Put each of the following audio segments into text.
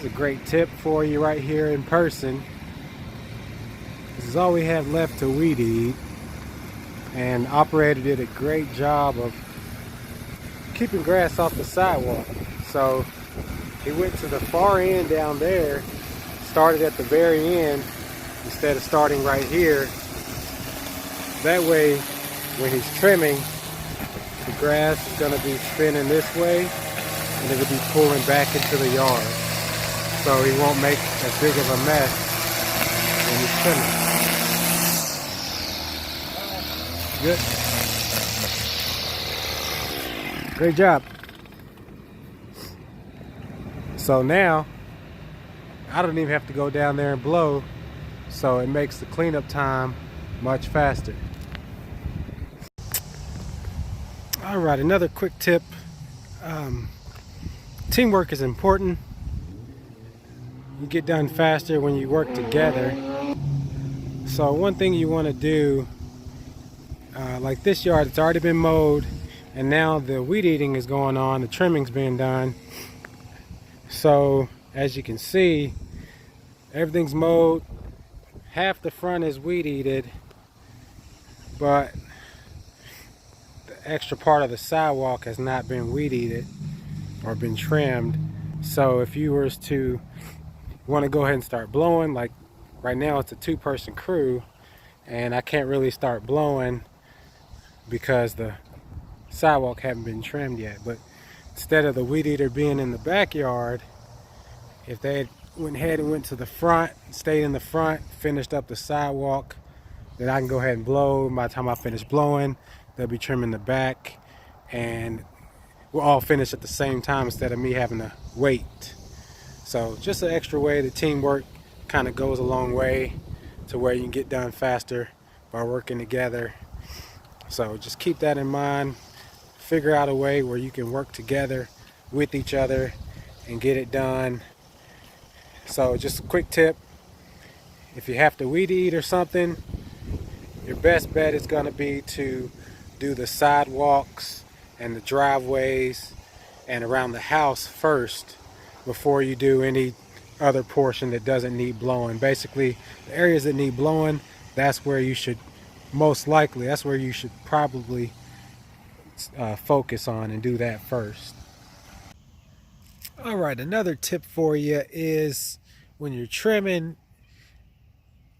It's a great tip for you right here in person. This is all we have left to weed eat, and operator did a great job of keeping grass off the sidewalk. So he went to the far end down there, started at the very end instead of starting right here. That way, when he's trimming, the grass is going to be spinning this way and it'll be pulling back into the yard. So he won't make as big of a mess when he's trimming. Good. Great job. So now, I don't even have to go down there and blow, so it makes the cleanup time much faster. All right, another quick tip. Teamwork is important. You get done faster when you work together. So one thing you want to do, like this yard, it's already been mowed, and now the weed eating is going on, the trimming's being done. So as you can see, everything's mowed, half the front is weed eated, but the extra part of the sidewalk has not been weed eated or been trimmed. So if you were to want to go ahead and start blowing, like right now it's a 2-person crew and I can't really start blowing because the sidewalk haven't been trimmed yet. But instead of the weed eater being in the backyard, if they had went ahead and went to the front, stayed in the front, finished up the sidewalk, then I can go ahead and blow. By the time I finish blowing, they'll be trimming the back, and we'll all finish at the same time instead of me having to wait. So just an extra way. The teamwork kind of goes a long way to where you can get done faster by working together. So just keep that in mind. Figure out a way where you can work together with each other and get it done. So just a quick tip, if you have to weed eat or something, your best bet is going to be to do the sidewalks and the driveways and around the house first before you do any other portion that doesn't need blowing. Basically, the areas that need blowing, that's where you should that's where you should probably focus on and do that first. All right, another tip for you is when you're trimming,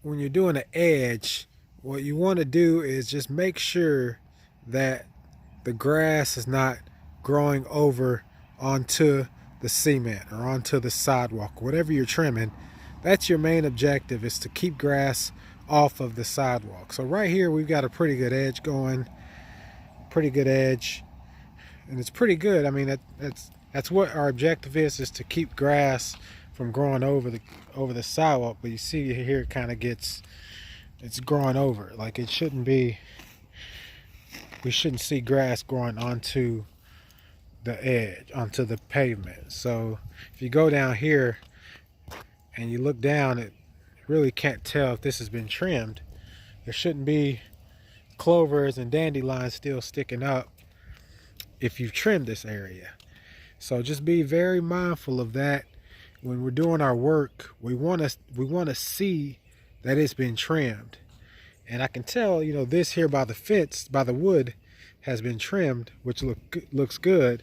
when you're doing an edge, what you want to do is just make sure that the grass is not growing over onto the cement or onto the sidewalk. Whatever you're trimming, that's your main objective, is to keep grass off of the sidewalk. So right here we've got a pretty good edge going, pretty good edge, and it's pretty good. I mean, that's what our objective is to keep grass from growing over the sidewalk. But you see here it kind of it's growing over. Like it shouldn't be. We shouldn't see grass growing onto the edge, onto the pavement. So if you go down here and you look down, it really can't tell if this has been trimmed. There shouldn't be clovers and dandelions still sticking up if you've trimmed this area. So just be very mindful of that when we're doing our work. We want to see that it's been trimmed. And I can tell, this here by the fence, by the wood, has been trimmed, which looks good.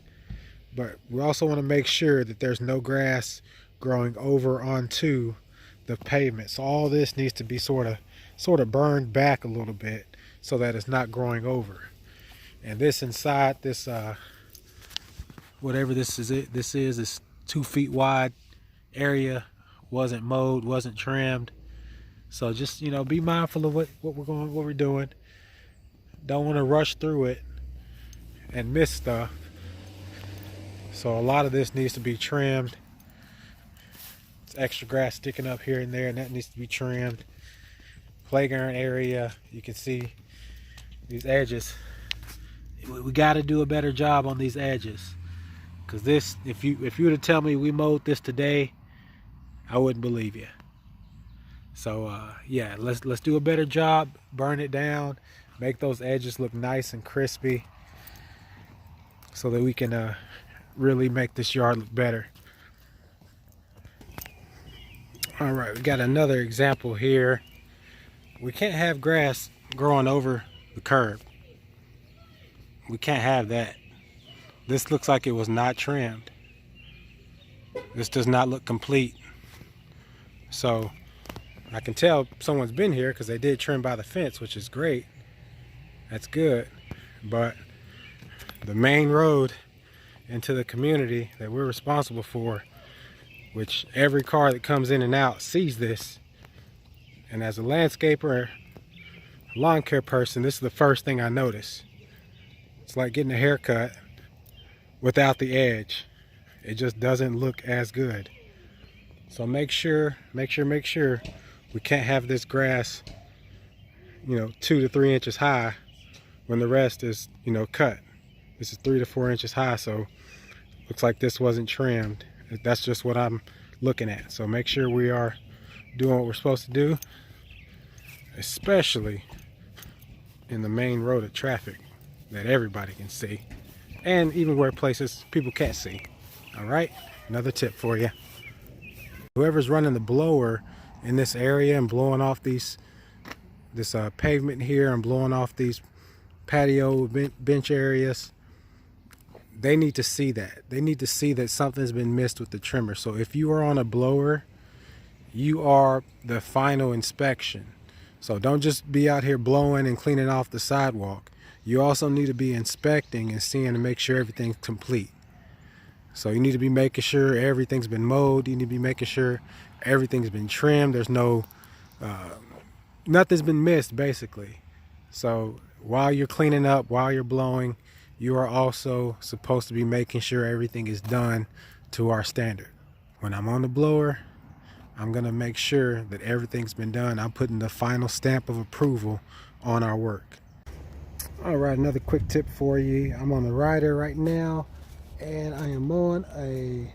But we also want to make sure that there's no grass growing over onto the pavement. So all this needs to be sort of burned back a little bit so that it's not growing over. And this inside, this whatever this is 2 feet wide area, wasn't mowed, wasn't trimmed. So just be mindful of what we're doing. Don't want to rush through it and miss stuff. So a lot of this needs to be trimmed. It's extra grass sticking up here and there, and that needs to be trimmed. Playground area, you can see these edges. We got to do a better job on these edges, because this, if you were to tell me we mowed this today, I wouldn't believe you. So yeah, let's do a better job. Burn it down, make those edges look nice and crispy, so that we can really make this yard look better. All right, we got another example here. We can't have grass growing over the curb. We can't have that. This looks like it was not trimmed. This does not look complete. So I can tell someone's been here because they did trim by the fence, which is great. That's good. But the main road into the community that we're responsible for, which every car that comes in and out sees this, and as a landscaper, lawn care person, this is the first thing I notice. It's like getting a haircut without the edge. It just doesn't look as good. So make sure we can't have this grass, 2 to 3 inches high when the rest is, cut. This is 3 to 4 inches high, so looks like this wasn't trimmed. That's just what I'm looking at. So make sure we are doing what we're supposed to do, especially in the main road of traffic that everybody can see, and even where places people can't see. All right, another tip for you. Whoever's running the blower in this area and blowing off this pavement here and blowing off these patio bench areas, they need to see that. They need to see that something's been missed with the trimmer. So if you are on a blower, you are the final inspection. So don't just be out here blowing and cleaning off the sidewalk. You also need to be inspecting and seeing to make sure everything's complete. So you need to be making sure everything's been mowed. You need to be making sure everything's been trimmed. There's nothing's been missed, basically. So while you're cleaning up, while you're blowing, you are also supposed to be making sure everything is done to our standard. When I'm on the blower, I'm gonna make sure that everything's been done. I'm putting the final stamp of approval on our work. All right, another quick tip for you. I'm on the rider right now, and I am on a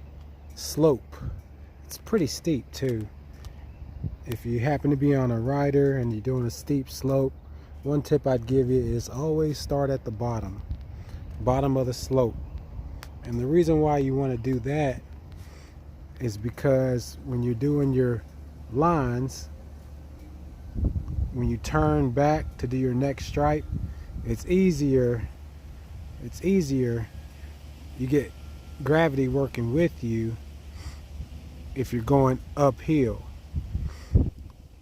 slope. It's pretty steep too. If you happen to be on a rider and you're doing a steep slope, one tip I'd give you is always start at the bottom of the slope. And the reason why you want to do that is because when you're doing your lines, when you turn back to do your next stripe, it's easier, you get gravity working with you if you're going uphill.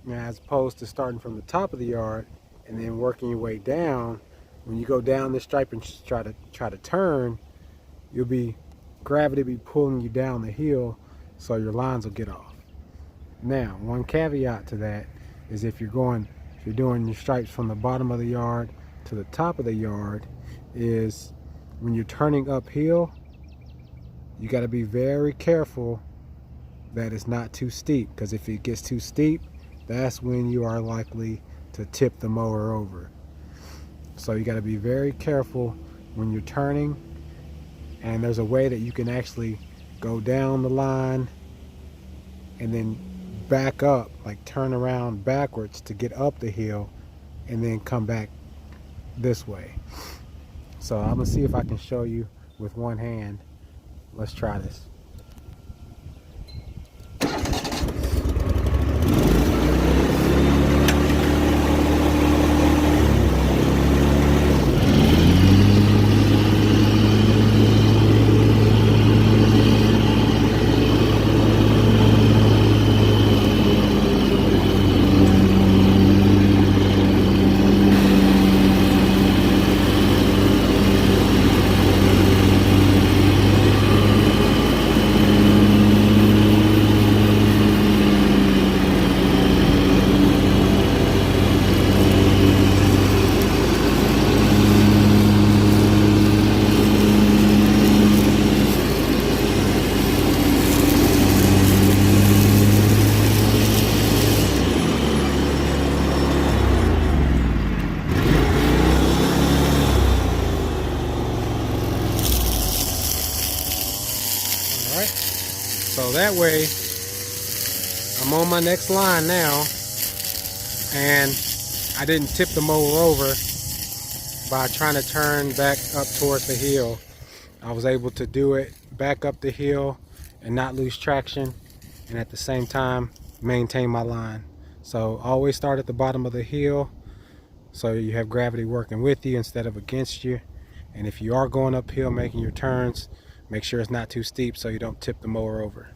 Now, as opposed to starting from the top of the yard and then working your way down, when you go down this stripe and try to turn, gravity be pulling you down the hill, so your lines will get off. Now, one caveat to that is if you're doing your stripes from the bottom of the yard to the top of the yard, is when you're turning uphill, you got to be very careful that it's not too steep, because if it gets too steep, that's when you are likely to tip the mower over. So you got to be very careful when you're turning, and there's a way that you can actually go down the line and then back up, like turn around backwards to get up the hill and then come back this way. So I'm gonna see if I can show you with one hand. Let's try this. So that way, I'm on my next line now, and I didn't tip the mower over by trying to turn back up towards the hill. I was able to do it back up the hill and not lose traction, and at the same time maintain my line. So always start at the bottom of the hill so you have gravity working with you instead of against you. And if you are going uphill making your turns, make sure it's not too steep so you don't tip the mower over.